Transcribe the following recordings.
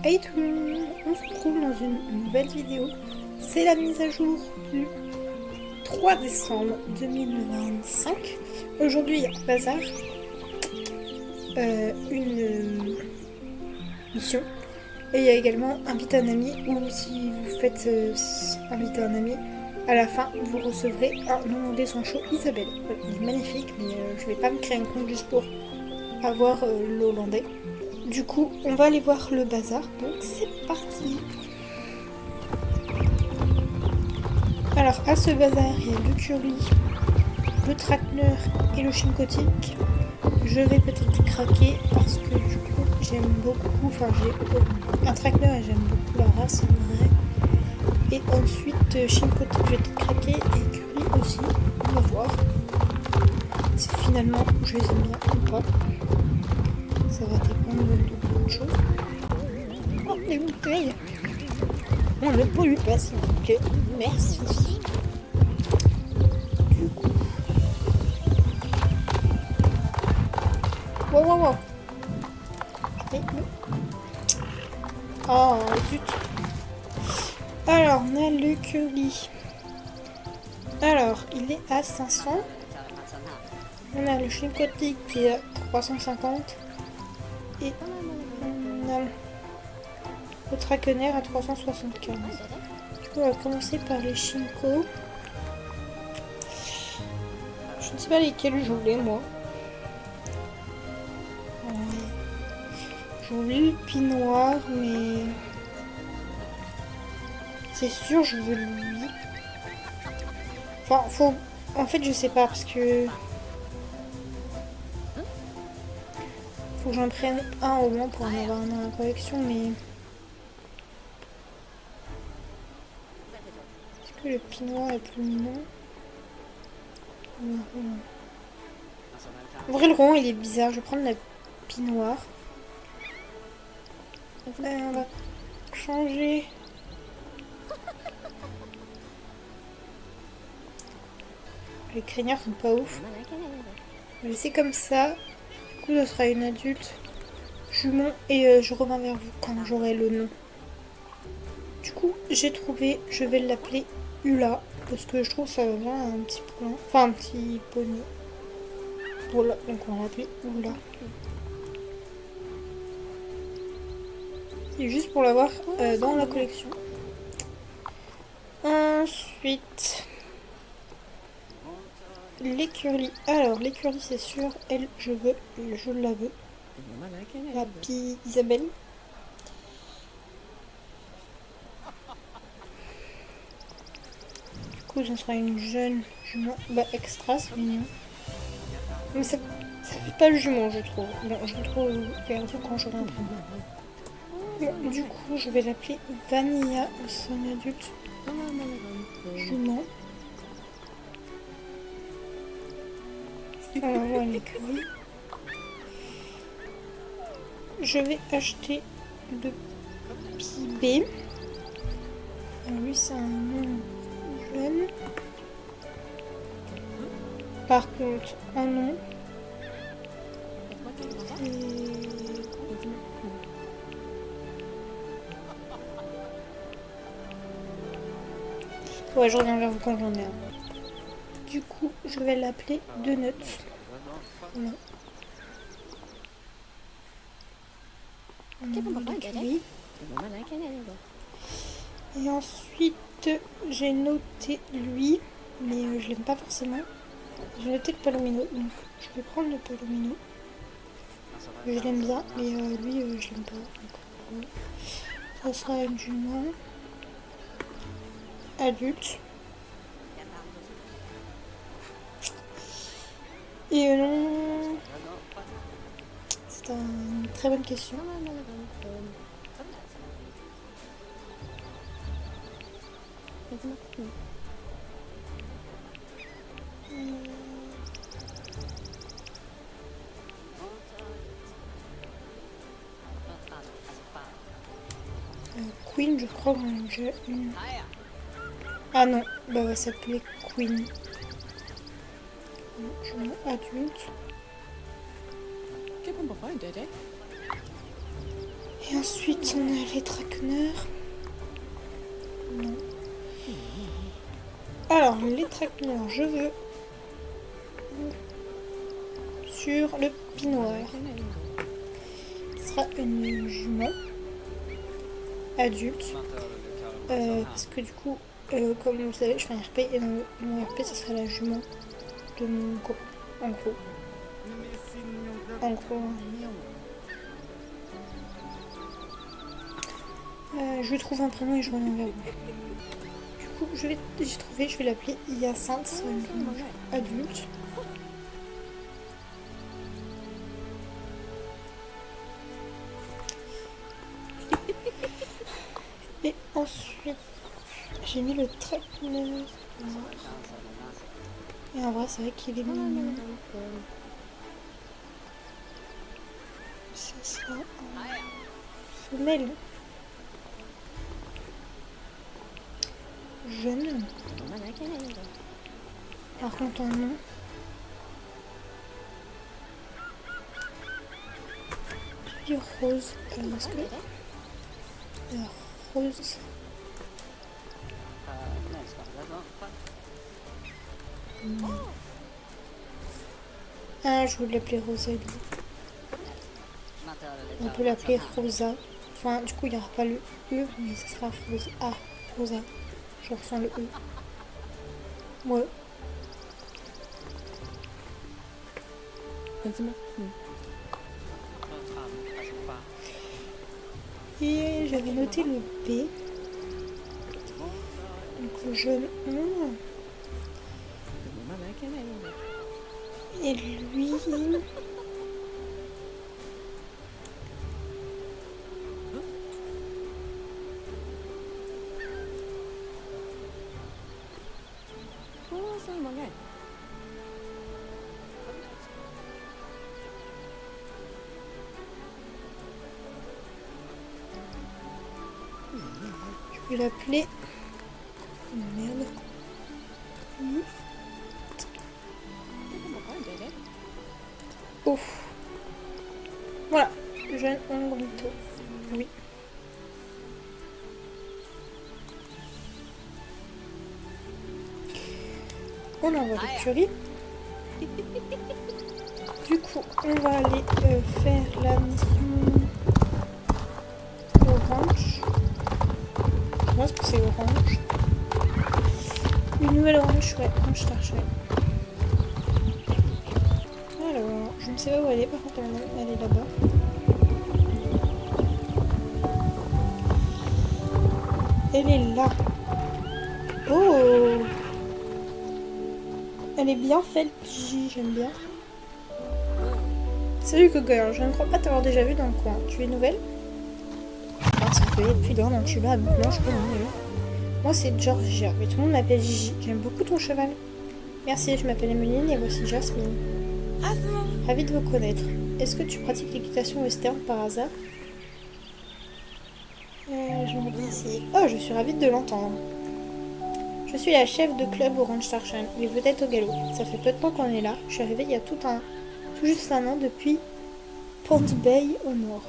Hey tout le monde, on se retrouve dans une nouvelle vidéo. C'est la mise à jour du 3 décembre 2025. Aujourd'hui, il y a un bazar, une mission. Et il y a également invite un ami, ou si vous faites inviter un ami, à la fin, vous recevrez un Hollandais sans chaud Isabelle. Il est magnifique, mais je vais pas me créer un compte juste pour avoir l'Hollandais. Du coup, on va aller voir le bazar, donc c'est parti. Alors, à ce bazar, il y a le curly, le traqueneur et le chincotique. Je vais peut-être craquer parce que du coup, j'aime beaucoup, enfin j'ai un traqueneur et j'aime beaucoup la race en vrai. Et ensuite, chincotique, je vais peut-être craquer et curly aussi, on va voir. Si finalement je les aime bien ou pas. Ça va dépendre de beaucoup de choses. Oh, les bouteilles! On ne pollue pas, s'il vous plaît. Merci. Du coup. Wow, wow, wow. Oh, zut. Alors, on a le curly. Alors, il est à 500. On a le chincotique qui est à 350. Et on a le traqueneur à 375. Du coup, on va commencer par les chinko. Je ne sais pas lesquels je voulais, moi. Je voulais le pinoir, mais c'est sûr, je veux lui. Enfin, faut. En fait, je sais pas parce que. Faut que j'en prenne un au moins pour en avoir un dans la collection, mais. Est-ce que le pinoir est plus mignon? En vrai, le rond il est bizarre. Je vais prendre la pinoir. On va changer. Les crinières sont pas ouf. On va laisser comme ça. Du coup, ça sera une adulte jument et je reviens vers vous quand j'aurai le nom. Du coup, j'ai trouvé, je vais l'appeler Ula parce que je trouve ça va bien un petit poulain, enfin un petit poney. Voilà, donc on va l'appeler Ula. C'est juste pour l'avoir dans la collection. Ensuite, les curly. Alors, les curly, c'est sûr, elle, je la veux. La pie Isabelle. Du coup, ça sera une jeune jument. Bah, extra, c'est mignon. Mais ça fait pas le jument, je trouve. Bon, je le trouve perdu quand je l'imprime. Bon, du coup, je vais l'appeler Vanilla. C'est un adulte jument. On va voir l'écurie. Je vais acheter le Pibé. Lui, c'est un nom jeune. Par contre, un nom. Ouais, je reviens vers vous quand j'en ai un. Du coup, je vais l'appeler Donuts. Voilà. Et ensuite, j'ai noté lui, mais je l'aime pas forcément. J'ai noté le palomino, donc je vais prendre le palomino. Je l'aime bien, mais lui, je l'aime pas. Donc, ça sera une jument adulte. Et non, c'est une très bonne question. Queen, je crois qu'on a déjà une. Ah non, bah elle va s'appeler Queen. Jument adulte. Et ensuite, on a les traqueneurs. Non. Alors, les traqueneurs, je veux sur le pinoir. Ce sera une jument adulte. Parce que du coup, comme vous savez, je fais un RP et mon RP, ce sera la jument de mon copain. En gros. Je vais trouver un prénom et je reviens vers vous. Du coup, j'ai trouvé, je vais l'appeler Hyacinthe, c'est une jument adulte. Et ensuite, j'ai mis le traqueneur. Et en vrai, c'est vrai qu'il est mignon. Ça sera en femelle. Jeune. Par contre, en nom. J'ai dit rose. Est-ce que. Rose. Ah, je voulais l'appeler Rosalie. On peut l'appeler Rosa. Enfin, du coup, il n'y aura pas le E, mais ça sera Rosa. Ah, Rosa. Je ressens le E. Ouais. Et j'avais noté le B. Donc le jeune homme. Et lui. Je vais l'appeler. Merde. Ouf. Voilà. Jeune ombrito. Oui. On envoie l'écurie. Du coup, on va aller faire la mission orange. Je pense que c'est orange. Une nouvelle orange, ouais, orange starch, ouais. Alors, je ne sais pas où elle est, par contre elle est là-bas. Elle est là. Oh! Elle est bien faite, Gigi, j'aime bien. Salut Cogirl, je ne crois pas t'avoir déjà vu dans le coin. Tu es nouvelle? Ah, ça fait depuis d'un an que je suis là, donc non, je peux mieux. Moi c'est Georgia, mais tout le monde m'appelle Gigi. J'aime beaucoup ton cheval. Merci, je m'appelle Emeline et voici Jasmine. Ravie de vous connaître. Est-ce que tu pratiques l'équitation western par hasard? J'aimerais bien essayer. Oh, je suis ravie de l'entendre. Je suis la chef de club Orange Starshine, mais vous êtes au galop. Ça fait peu de temps qu'on est là. Je suis arrivée il y a tout juste un an depuis Pont Bay au nord.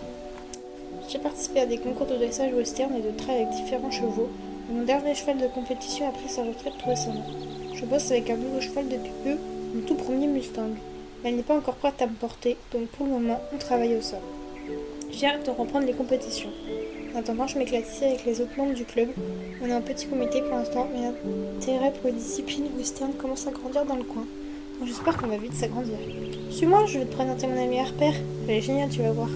J'ai participé à des concours de dressage western et de trail avec différents chevaux. Et mon dernier cheval de compétition a pris sa retraite tout récemment. Je bosse avec un nouveau cheval depuis peu, mon tout premier Mustang. Mais elle n'est pas encore prête à me porter, donc pour le moment, on travaille au sol. J'ai hâte de reprendre les compétitions. En attendant, je m'éclate ici avec les autres membres du club. On est un petit comité pour l'instant, mais l'intérêt pour les disciplines western commence à grandir dans le coin. Donc j'espère qu'on va vite s'agrandir. Suis-moi, je vais te présenter mon ami Harper. Elle est géniale, tu vas voir.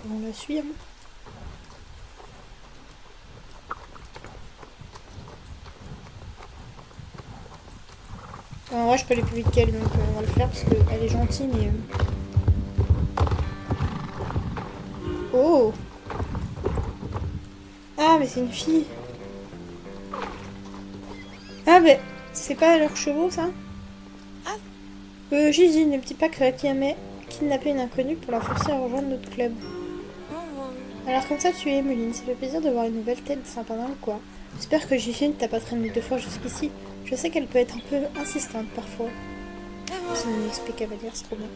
On la suit, hein. En vrai, je peux aller plus vite qu'elle, donc on va le faire parce qu'elle est gentille, mais... Oh! Ah, mais c'est une fille. Ah, mais c'est pas leurs chevaux, ça? Gigi, ne petit pas qui aimait kidnapper une inconnue pour la forcer à rejoindre notre club. Alors comme ça, tu es Emeline. Ça fait plaisir de voir une nouvelle tête sympa dans le coin. J'espère que Gigi ne t'a pas traîné deux fois jusqu'ici. Je sais qu'elle peut être un peu insistante parfois. C'est une XP cavalière, c'est trop bien.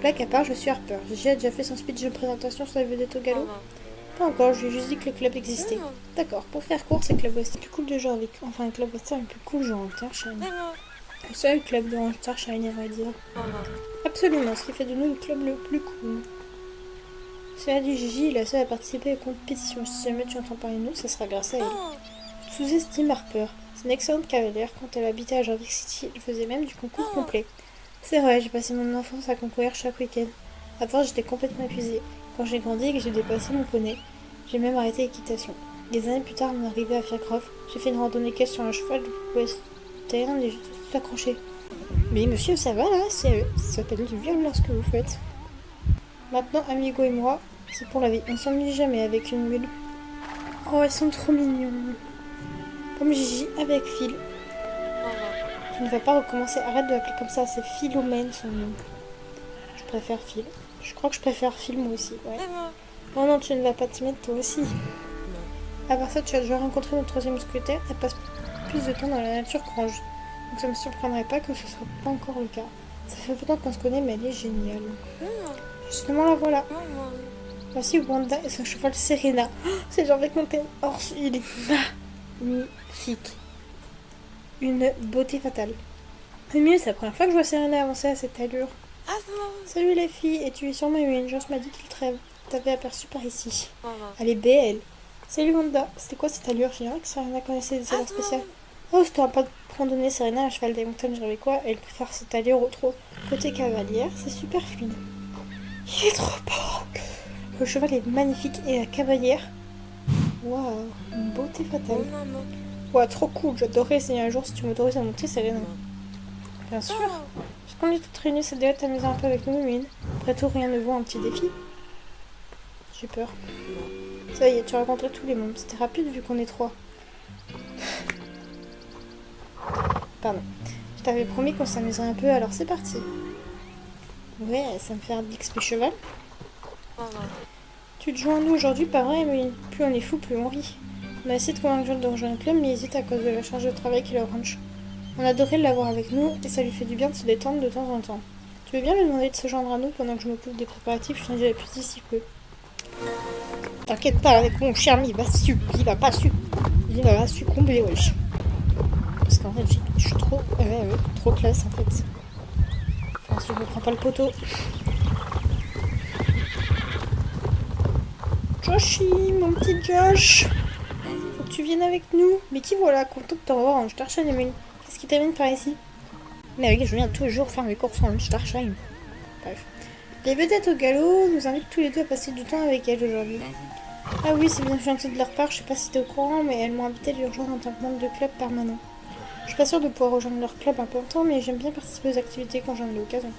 Blague à part, je suis Harper. J'ai déjà fait son speech de présentation sur les vedettes au galop. Pas encore, je lui ai juste dit que le club existait. D'accord, pour faire court, c'est Club Western le plus cool de genre avec... Enfin, le Club Western le plus cool genre Starshine. Le seul club de Starshine, on va dire. Absolument, ce qui fait de nous le club le plus cool. Cela dit, Gigi, il est la seule à participer aux compétitions. Si jamais tu entends parler de nous, ça sera grâce à elle. Tu sous-estimes Harper. C'est une excellente cavalière. Quand elle habitait à Jorvik City, elle faisait même du concours complet. C'est vrai, j'ai passé mon enfance à concourir chaque week-end. À force, j'étais complètement épuisée. Quand j'ai grandi et que j'ai dépassé mon poney, j'ai même arrêté l'équitation. Des années plus tard, on est arrivé à Faircroft. J'ai fait une randonnée caisse sur un cheval de western et j'ai tout accroché. Mais monsieur, ça va là? Ça s'appelle du viol là ce que vous faites. Maintenant, Amigo et moi, c'est pour la vie. On s'ennuie jamais avec une mule. Oh, elles sont trop mignonnes. Comme Gigi avec Phil. Tu ne vas pas recommencer. Arrête de l'appeler comme ça. C'est Philomène son nom. Je préfère Phil. Je crois que je préfère Phil moi aussi. Ouais. Oh non, tu ne vas pas t'y mettre toi aussi. À part ça, tu as déjà rencontré notre troisième mousquetaire. Elle passe plus de temps dans la nature qu'Ange. Donc ça me surprendrait pas que ce soit pas encore le cas. Ça fait longtemps qu'on se connaît, mais elle est géniale. Justement, la voilà. Voici Wanda et son cheval Serena. Oh, c'est genre avec mon thème. Oh, il est magnifique. Une beauté fatale. Mais mieux, c'est la première fois que je vois Serena avancer à cette allure. Salut les filles, et tu es sûrement une Josh m'a dit qu'il t'avait aperçu par ici. Elle est belle. Salut Wanda, c'était quoi cette allure? J'ignorais que Serena connaissait des allures spéciales. Oh, c'était un pas de randonnée. Serena, à cheval des montagnes, je savais quoi. Elle préfère cette allure au trot. Côté cavalière, c'est super fluide. Il est trop beau. Le cheval est magnifique et la cavalière. Waouh, une beauté fatale. Waouh, trop cool. J'adorerais essayer un jour si tu m'autorises à monter, Serena. Bien sûr. Puisqu'on est toutes réunies, ça devrait t'amuser un peu avec nous, Mine. Après tout, rien ne vaut un petit défi. J'ai peur. Ça y est, tu as rencontré tous les membres. C'était rapide vu qu'on est 3. Pardon. Je t'avais promis qu'on s'amuserait un peu, alors c'est parti. Ouais, ça me fait un d'XP cheval. Tu te joins à nous aujourd'hui, pas vrai, mais plus on est fou, plus on rit. On a essayé de convaincre John de rejoindre le club, mais il hésite à cause de la charge de travail qu'il a au ranch. On adorait l'avoir avec nous, et ça lui fait du bien de se détendre de temps en temps. Tu veux bien lui demander de se joindre à nous pendant que je m'occupe des préparatifs? Je t'en dirai plus d'ici peu. T'inquiète pas, avec mon charme, il va pas succomber, wesh. Parce qu'en fait, je suis trop classe, en fait. Enfin, si je me prends pas le poteau. Joshi, mon petit Josh. Faut que tu viennes avec nous. Mais qui voilà, content de te revoir en Starshine, Emile. Qu'est-ce qui t'amène par ici? Mais oui, je viens toujours faire mes courses en Starshine. Bref. Les vedettes au galop nous invitent tous les deux à passer du temps avec elles aujourd'hui. Ah oui, c'est bien gentil de leur part, je sais pas si t'es au courant, mais elles m'ont invité à les rejoindre en tant que membre de club permanent. Je suis pas sûre de pouvoir rejoindre leur club un peu longtemps, mais j'aime bien participer aux activités quand j'en ai l'occasion.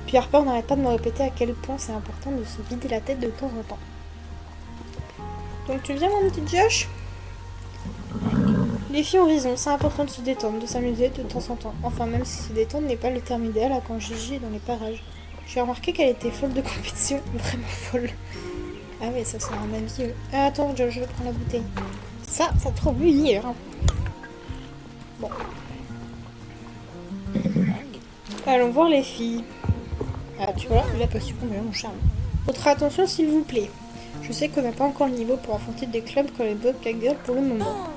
Puis Harper n'arrête pas de me répéter à quel point c'est important de se vider la tête de temps en temps. Donc tu viens, mon petit Josh? Les filles ont raison, c'est important de se détendre, de s'amuser de temps en temps. Enfin, même si se détendre n'est pas le terme idéal à quand Gigi est dans les parages. J'ai remarqué qu'elle était folle de compétition, vraiment folle. Ah ouais, ça c'est un avis. Ah, attends, je vais prendre la bouteille. Ça trop bouilli, hein. Bon. Allons voir les filles. Ah, tu vois, il a pas succombé à mon charme. Votre attention, s'il vous plaît. Je sais qu'on n'a pas encore le niveau pour affronter des clubs comme les Bobcat Girls pour le moment.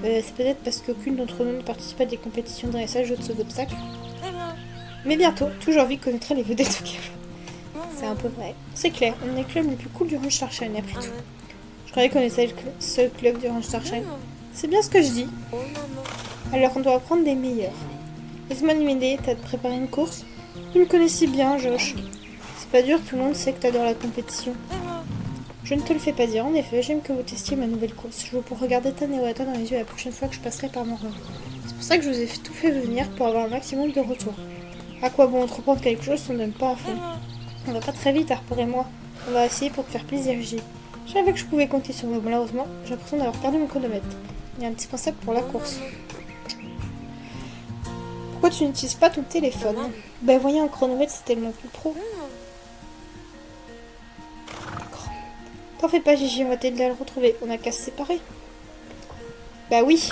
C'est peut-être parce qu'aucune d'entre nous ne participe à des compétitions de dressage ou de saut d'obstacles. Mais bientôt, toujours envie connaîtra les vedettes au galop. C'est un peu vrai. C'est clair, on est le club le plus cool du Ranch Starshine après tout. Je croyais qu'on était le seul club du Ranch Starshine. C'est bien ce que je dis. Alors on doit apprendre des meilleurs. Laisse-moi m'aider, t'as préparé une course? Tu me connais si bien, Josh. C'est pas dur, tout le monde sait que t'adores la compétition. Je ne te le fais pas dire, en effet, j'aime que vous testiez ma nouvelle course. Je veux pour regarder Tan et Wata dans les yeux la prochaine fois que je passerai par mon rang. C'est pour ça que je vous ai tout fait venir pour avoir un maximum de retours. À quoi bon entreprendre quelque chose si on ne donne pas à fond? On va pas très vite, Harper et moi. On va essayer pour te faire plaisir, J. Je savais que je pouvais compter sur vous, malheureusement, j'ai l'impression d'avoir perdu mon chronomètre. Il est indispensable pour la course. Pourquoi tu n'utilises pas ton téléphone? Ben voyons, un chronomètre c'est tellement plus pro. D'accord. T'en fais pas, Gigi, on va t'aider à le retrouver. On a qu'à se séparer. Bah oui.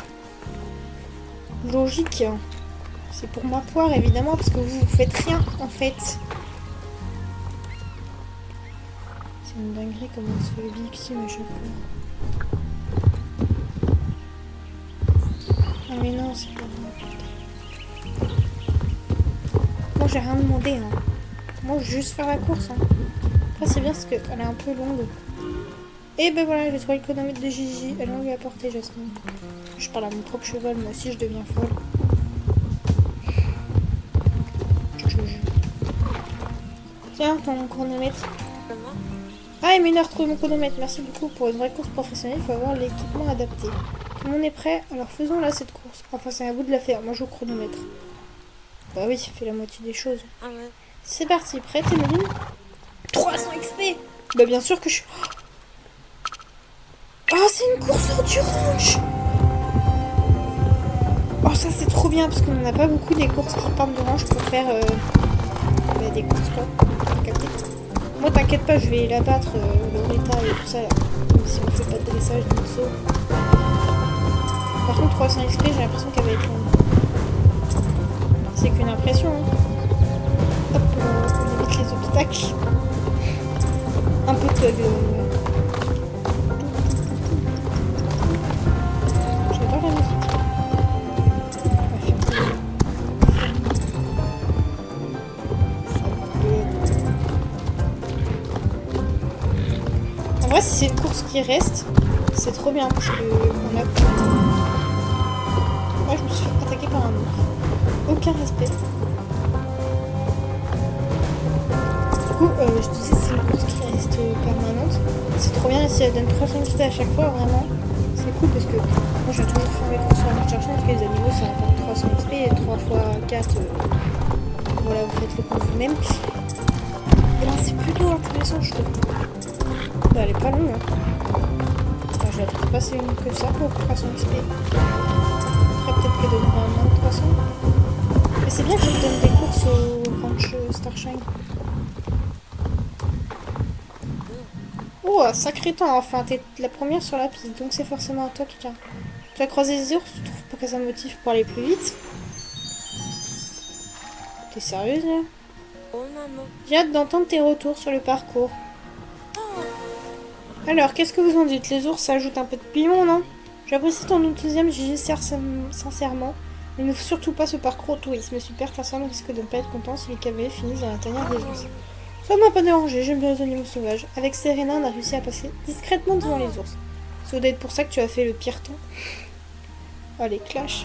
Logique. C'est pour ma poire, évidemment, parce que vous faites rien, en fait. C'est une dinguerie comment on se fait victime à chaque fois. Ah mais non, c'est pas vrai. Moi, j'ai rien demandé, hein. Moi, je veux juste faire la course, hein. Après, c'est bien parce qu'elle est un peu longue. Et ben voilà, j'ai trouvé le chronomètre de Gigi. Elle va lui apporter, Jasmine. Je parle à mon propre cheval, moi aussi, je deviens folle. Tiens, ton chronomètre. Ah, Emile a retrouvé mon chronomètre. Merci beaucoup. Pour une vraie course professionnelle, il faut avoir l'équipement adapté. Tout le monde est prêt, alors faisons là cette course. Enfin, c'est à vous de la faire. Moi, je joue au chronomètre. Bah oui, ça fait la moitié des choses. Ah ouais. C'est parti. Prête, Emeline? 300 XP. Bah bien sûr que je suis... Oh, c'est une course endurance. Oh, ça c'est trop bien parce qu'on n'en a pas beaucoup des courses qui partent de range pour faire des courses quoi. Moi t'inquiète pas, je vais la battre, Loretta et tout ça là. Même si on fait pas de dressage ni de saut. Par contre 300 XP, j'ai l'impression qu'elle va être longue. C'est qu'une impression. Hein. Hop, on évite les obstacles. Un peu de j'adore la musique. En vrai, si c'est une course qui reste, c'est trop bien parce que on a... Moi, je me suis fait attaquer par un ours. Aucun respect. Du coup, je disais, c'est une course qui reste permanente. C'est trop bien et si elle donne 300 XP à chaque fois, vraiment, c'est cool parce que moi, j'ai toujours fait mes courses sur la chercher parce que les animaux, ça rapporte 300 XP et 3 fois 4, voilà, vous faites le compte vous-même. Et là, c'est plutôt intéressant, je trouve. Bah, elle est pas longue, hein. Enfin, je la trouve pas si longue que ça pour 300 XP. Après, peut-être qu'elle donnera moins de 300. Mais c'est bien qu'elle donne des courses au ranch Starshine. Oh, sacré temps, enfin, t'es la première sur la piste, donc c'est forcément à toi qui tient. Tu as croisé les ours, tu trouves pas que ça motive pour aller plus vite? T'es sérieuse là? J'ai hâte d'entendre tes retours sur le parcours. Alors, qu'est-ce que vous en dites? Les ours, ça ajoute un peu de piment, non? J'apprécie ton enthousiasme, j'y sers sincèrement. Mais ne faut surtout pas ce parcours au tourisme. Super, personne risque de ne pas être content si les cavaliers finissent dans la tanière des ours. Sois-moi pas dérangé, j'aime bien les animaux sauvages. Avec Serena, on a réussi à passer discrètement devant les ours. Ça doit être pour ça que tu as fait le pire temps. Oh, les clashs.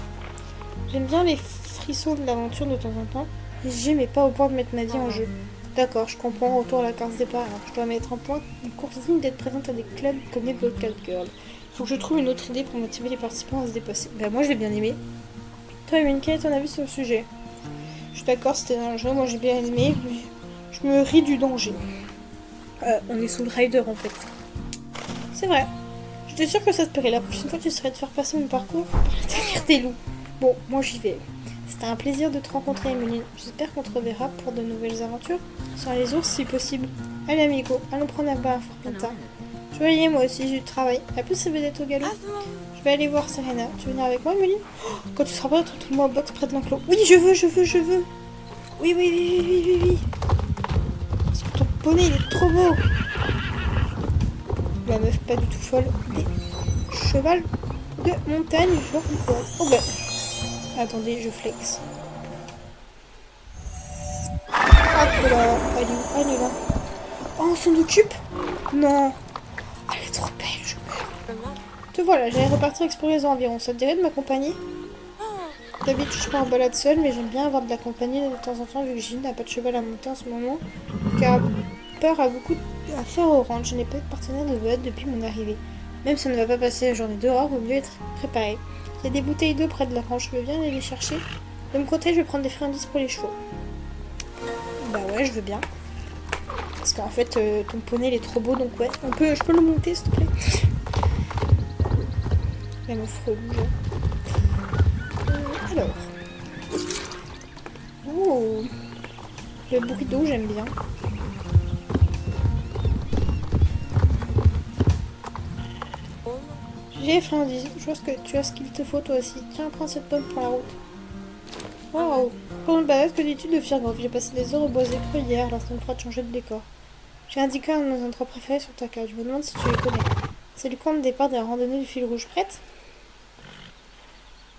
J'aime bien les frissons de l'aventure de temps en temps. Mais pas au point de mettre ma vie en jeu. D'accord, je comprends. Retour à la case départ. Alors, je dois mettre en point une course digne d'être présente à des clubs comme les Bloodcat Girls. Il faut que je trouve une autre idée pour motiver les participants à se dépasser. Bah, moi, je l'ai bien aimé. Toi, Emin, quel est ton avis sur le sujet? Je suis d'accord, c'était dangereux. Moi, j'ai bien aimé. Mais je me ris du danger. On est sous le rider, en fait. C'est vrai. J'étais sûre que ça te plairait. La prochaine fois, tu serais de faire passer mon parcours par la tanière des loups. Bon, moi, j'y vais. C'était un plaisir de te rencontrer, Emeline. J'espère qu'on te reverra pour de nouvelles aventures. Sur les ours, si possible. Allez, amigo, allons prendre un bain à Forpenta. Je vais y aller, moi aussi, j'ai du travail. A plus, c'est vedette au galop. Je vais aller voir Serena. Tu veux venir avec moi, Emeline? Quand tu seras prête, retrouve-moi au box près de l'enclos. Oui, je veux. Oui. Parce que ton poney, il est trop beau. La meuf, pas du tout folle. Des cheval de montagne, genre. Oh bah. Attendez, je flex. Hop là, elle est là. Oh, on s'en occupe? Non. Elle est trop belle, je meurs. Te voilà, j'allais repartir explorer les environs. Ça te dirait de m'accompagner? D'habitude, je pars en balade seule, mais j'aime bien avoir de la compagnie de temps en temps, vu que Gilles n'a pas de cheval à monter en ce moment. Car peur a beaucoup à faire au ranch. Je n'ai pas de partenaire de balade depuis mon arrivée. Même si on ne va pas passer la journée dehors, il vaut mieux être préparé. Il y a des bouteilles d'eau près de la ranch, je veux bien aller les chercher. De mon côté, je vais prendre des friandises pour les chevaux. Bah ouais, je veux bien. Parce qu'en fait, ton poney, il est trop beau, donc ouais. Je peux le monter, s'il te plaît? La meuf rouge. Alors. Oh. Le bruit d'eau, j'aime bien. J'ai friandises. Je pense que tu as ce qu'il te faut toi aussi. Tiens, prends cette pomme pour la route. Waouh. Pour une balade, que dis-tu de Firgrove? J'ai passé des heures au bois creux hier, l'instant froid de changer de décor. J'ai indiqué un de nos endroits préférés sur ta carte. Je me demande si tu les connais. C'est le camp de départ de la randonnée du fil rouge. Prête?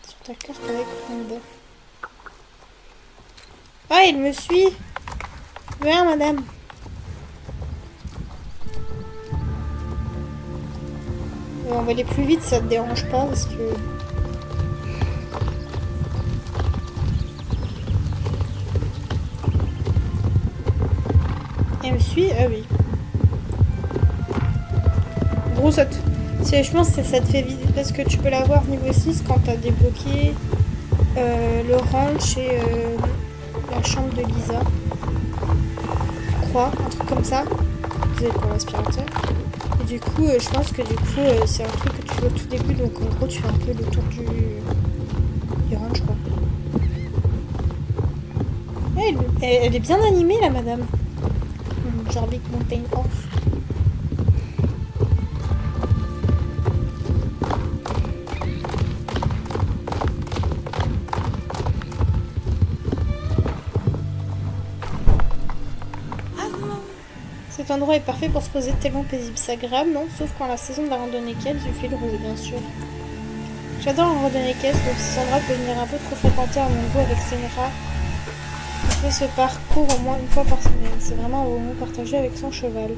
Sur ta carte avec Randa. Ah, il me suit. Viens, madame. On va aller plus vite, ça te dérange pas parce que... Elle me suit? Ah oui. Gros saute. Je pense que ça te fait vite parce que tu peux l'avoir niveau 6 quand t'as débloqué le ranch et la chambre de Lisa. Je crois, un truc comme ça. Vous avez pour l'aspirateur. Et du coup, je pense que du coup, c'est un truc que tu fais au tout début. Donc en gros, tu fais un peu le tour du ranch, quoi. Elle est bien animée, la madame. Genre Big Mountain Off. Cet endroit est parfait pour se poser, tellement paisible. C'est agréable, non? Sauf quand la saison de la randonnée quête du fil rouge, bien sûr. J'adore la randonnée quête, donc cet endroit peut devenir un peu trop fréquenté à mon goût avec Senra. On fait ce parcours au moins une fois par semaine. C'est vraiment un moment partagé avec son cheval.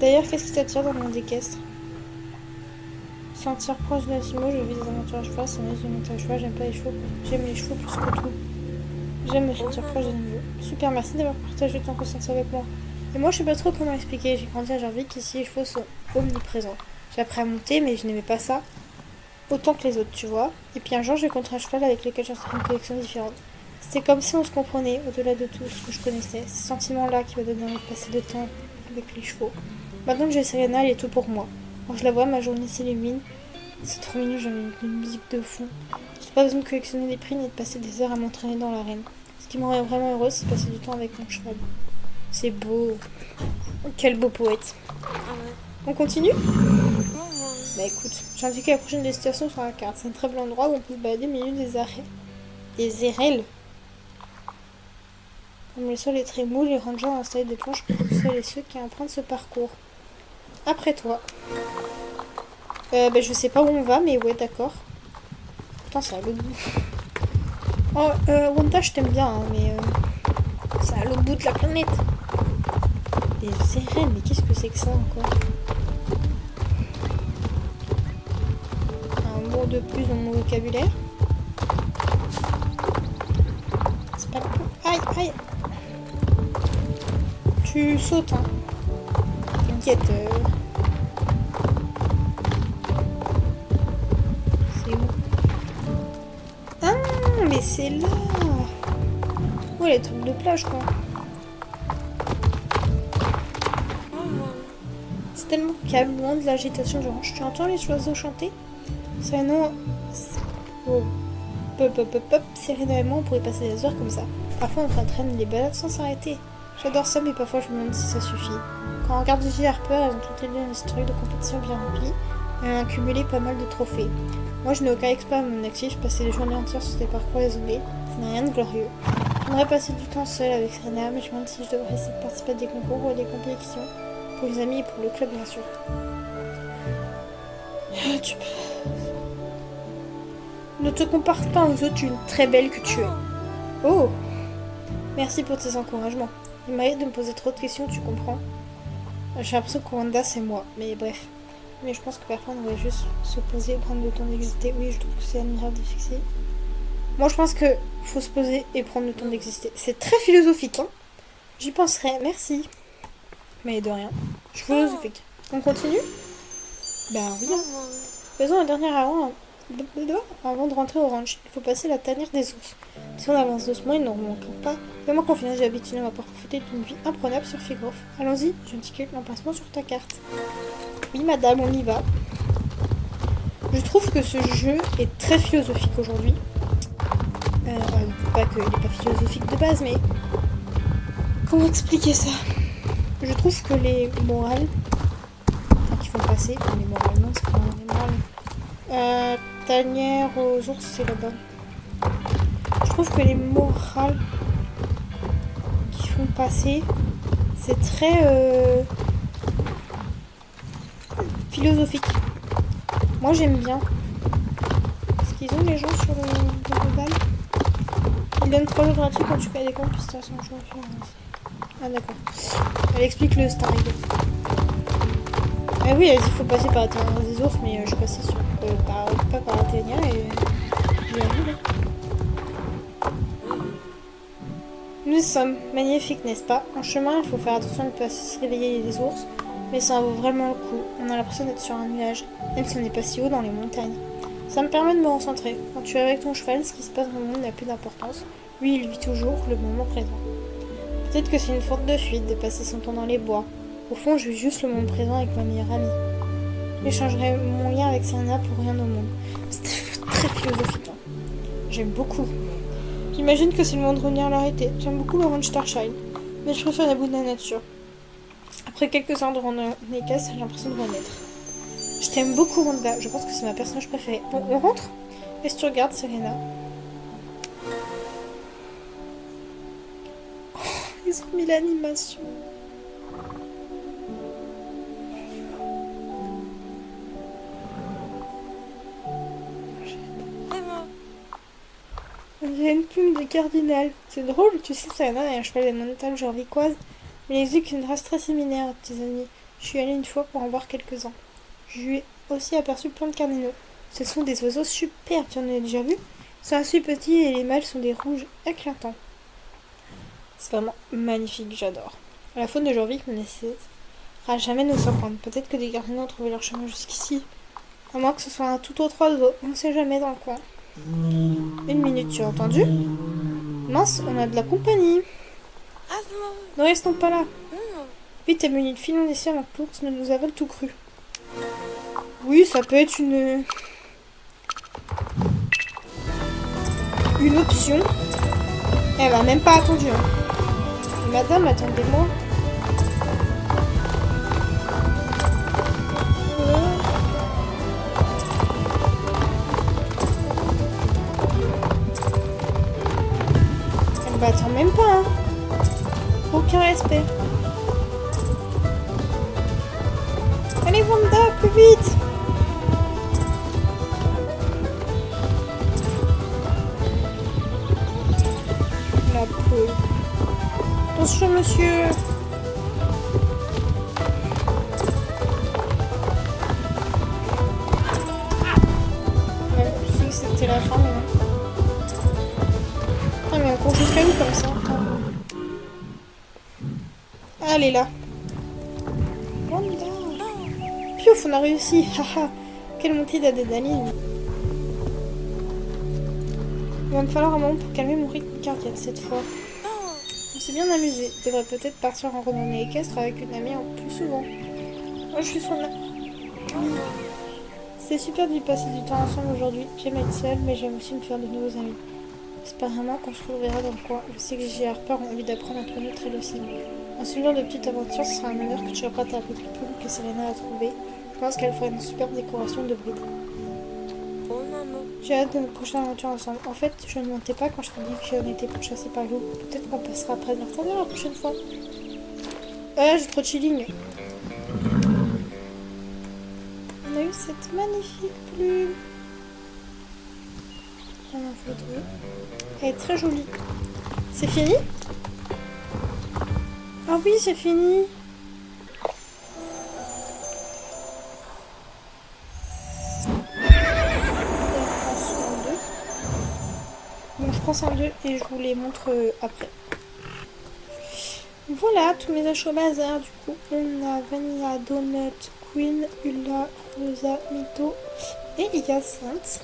D'ailleurs, qu'est-ce qui t'attire dans le monde équestre? Sentir proche de l'animaux, je vis des aventures à cheval, c'est une de monter à cheval, j'aime pas les chevaux. J'aime les chevaux plus que tout. J'aime me sentir proche des animaux. Super, merci d'avoir partagé ton ressenti avec moi. Et moi, je sais pas trop comment expliquer. J'ai grandi à Jarvik, ici les chevaux sont omniprésents. J'ai appris à monter, mais je n'aimais pas ça autant que les autres, tu vois. Et puis un jour, j'ai rencontré un cheval avec lequel j'ai une collection différente. C'était comme si on se comprenait au-delà de tout ce que je connaissais. Ce sentiment-là qui m'a donné envie de passer de temps avec les chevaux. Maintenant que j'ai Serena, elle est tout pour moi. Quand je la vois, ma journée s'illumine. C'est trop mignon, j'ai une musique de fond. J'ai pas besoin de collectionner des prix ni de passer des heures à m'entraîner dans l'arène. Ce qui me rend vraiment heureuse, c'est de passer du temps avec mon cheval. C'est beau. Quel beau poète. On continue? Bah écoute, j'ai indiqué la prochaine destination sur la carte. C'est un très bel endroit où on peut se balader au milieu des arrêts. Des érelles. Comme le sol est très mou, les rangers ont installé des planches pour celles et ceux qui empruntent ce parcours. Après toi. Bah je sais pas où on va, mais ouais d'accord. Putain, c'est à l'autre bout. Oh, Wanda, je t'aime bien, hein, mais c'est à l'autre bout de la planète. Des érelles, mais qu'est-ce que c'est que ça encore? Un mot de plus dans mon vocabulaire. C'est pas le coup. Aïe, aïe. Tu sautes, hein. T'inquiète. C'est où? Ah, mais c'est là. Oh, les trucs de plage, quoi. C'est tellement calme, loin de l'agitation du ranch. Tu entends les oiseaux chanter? C'est non. Oh. Pop, pop, pop, pop. Sérénalement, on pourrait passer des heures comme ça. Parfois, on entraîne les balades sans s'arrêter. J'adore ça, mais parfois, je me demande si ça suffit. Quand on regarde J. Harper, elles ont toutes les deux une historique de compétition bien remplie. Elles ont accumulé pas mal de trophées. Moi, je n'ai aucun expert à mon actif. Je passais les journées entières sur des parcours isolés. Ça n'a rien de glorieux. J'aimerais passer du temps seul avec Serena, mais je me demande si je devrais essayer de participer à des concours ou à des compétitions. Pour les amis et pour le club, bien sûr. Ne te compare pas aux autres, tu es une très belle que tu es. Oh! Merci pour tes encouragements. Il m'arrive de me poser trop de questions, tu comprends? J'ai l'impression que Wanda, c'est moi, mais bref. Mais je pense que parfois, on devrait juste se poser et prendre le temps d'exister. Oui, je trouve que c'est admirable de fixer. Moi, je pense que faut se poser et prendre le temps d'exister. C'est très philosophique, hein? J'y penserai, merci. Mais de rien. Je suis philosophique. On continue? Ben oui. Faisons un dernier avant de rentrer au ranch. Il faut passer la tanière des ours. Si on avance doucement, ils ne remonteront pas. Fais-moi confiance, j'ai l'habitude de profiter d'une vie imprenable sur Firgrove. Allons-y, j'indique l'emplacement sur ta carte. Oui, madame, on y va. Je trouve que ce jeu est très philosophique aujourd'hui. Pas qu'il n'est pas philosophique de base, mais... Comment expliquer ça? Je trouve que les morales... Enfin, qui font passer... Enfin, les morales, non, c'est pas les morales. Tanière aux ours, c'est là-bas. Je trouve que les morales qu'ils font passer, c'est très philosophique. Moi j'aime bien. Est-ce qu'ils ont les gens sur le global? Ils donnent 3 jours gratuits quand tu fais des comptes, puis c'est 5 jours. Ah d'accord. Elle explique le Star Rail. Ah oui, elle dit qu'il faut passer par la terre des ours, mais je suis passée sur, pas par la Ténia et j'ai vu là. Nous sommes magnifiques, n'est-ce pas? En chemin, il faut faire attention de ne pas se réveiller les ours, mais ça en vaut vraiment le coup. On a l'impression d'être sur un nuage, même si on n'est pas si haut dans les montagnes. Ça me permet de me recentrer. Quand tu es avec ton cheval, ce qui se passe dans le monde n'a plus d'importance. Lui, il vit toujours le moment présent. Peut-être que c'est une faute de fuite de passer son temps dans les bois. Au fond, je vis juste le moment présent avec ma meilleure amie. J'échangerai mon lien avec Serena pour rien au monde. C'était très philosophique. Hein. J'aime beaucoup. J'imagine que c'est le moment de revenir à l'arrêter. J'aime beaucoup le ranch Starshine, mais je préfère la boue de la nature. Après quelques heures de randonnée équestre, j'ai l'impression de renaître. Je t'aime beaucoup, Wanda. Je pense que c'est ma personnage préférée. Bon, on rentre? Est-ce que tu regardes, Serena? Oh, ils ont mis l'animation. J'ai une plume de cardinal. C'est drôle, tu sais, Serena est un cheval des montagnes genre vicoise, mais il existe une race très similaire à tes amis. Je suis allée une fois pour en voir quelques-uns. Je lui ai aussi aperçu plein de cardinaux. Ce sont des oiseaux superbes, tu en as déjà vu? Ils sont assez petits et les mâles sont des rouges éclatants. C'est vraiment magnifique, j'adore. La faune de Jorvik ne laissera jamais nous surprendre. Peut-être que des cardinaux ont trouvé leur chemin jusqu'ici. À moins que ce soit un tout autre oiseau, on ne sait jamais dans le coin. 1 minute, tu as entendu? Mince, on a de la compagnie. Ne restons pas là. Vite, tes minutes, filons les siens, l'ours ne nous avale tout cru. Oui, ça peut être une option. Elle m'a même pas attendu. Hein. Madame, attendez-moi. Elle m'attend même pas. Hein. Aucun respect. Allez, Wanda, plus vite! La pauvre. Attention, monsieur! Ouais, je sais que c'était la fin, mais non. Ah, mais on court jusqu'à où comme ça? Ah, elle est là. Wanda! Piouf, on a réussi! Haha! Quelle montée d'adrénaline! Il va me falloir un moment pour calmer mon rythme cardiaque cette fois. On s'est bien amusé. Je devrais peut-être partir en randonnée équestre avec une amie en plus souvent. Moi, je suis son amie. C'est super de passer du temps ensemble aujourd'hui. J'aime être seule, mais j'aime aussi me faire de nouveaux amis. J'espère vraiment qu'on se reverra dans le coin. Je sais que j'ai Harper envie d'apprendre à connaître elle aussi. Un souvenir de petite aventure, ce sera un honneur que tu racontes à la petite plume que Serena a trouvé. Je pense qu'elle fera une superbe décoration de bride. J'ai hâte de notre prochaine aventure ensemble. En fait, je ne mentais pas quand je t'ai dit que j'en étais pourchassée par loup. Peut-être qu'on passera après de leur la prochaine fois. J'ai trop de chilling. On a eu cette magnifique plume. On en faudrait. Elle est très jolie. C'est fini? Ah oui, c'est fini. Bon, je prends ça en deux et je vous les montre après. Voilà, tous mes achats bazar. Du coup, on a Vanilla, Donut, Queen, Ulla, Rosa, Mito et Hyacinthe.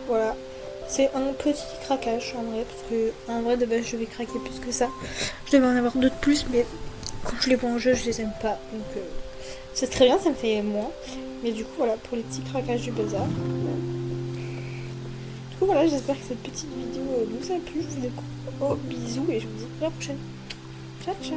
Voilà. C'est un petit craquage en vrai, parce que en vrai de base je vais craquer plus que ça. Je devais en avoir deux de plus, mais quand je les vois en jeu, je les aime pas. Donc c'est très bien, ça me fait moins. Mais du coup voilà, pour les petits craquages du bazar. Du coup voilà, j'espère que cette petite vidéo vous a plu. Je vous dis gros bisous et je vous dis à la prochaine. Ciao ciao.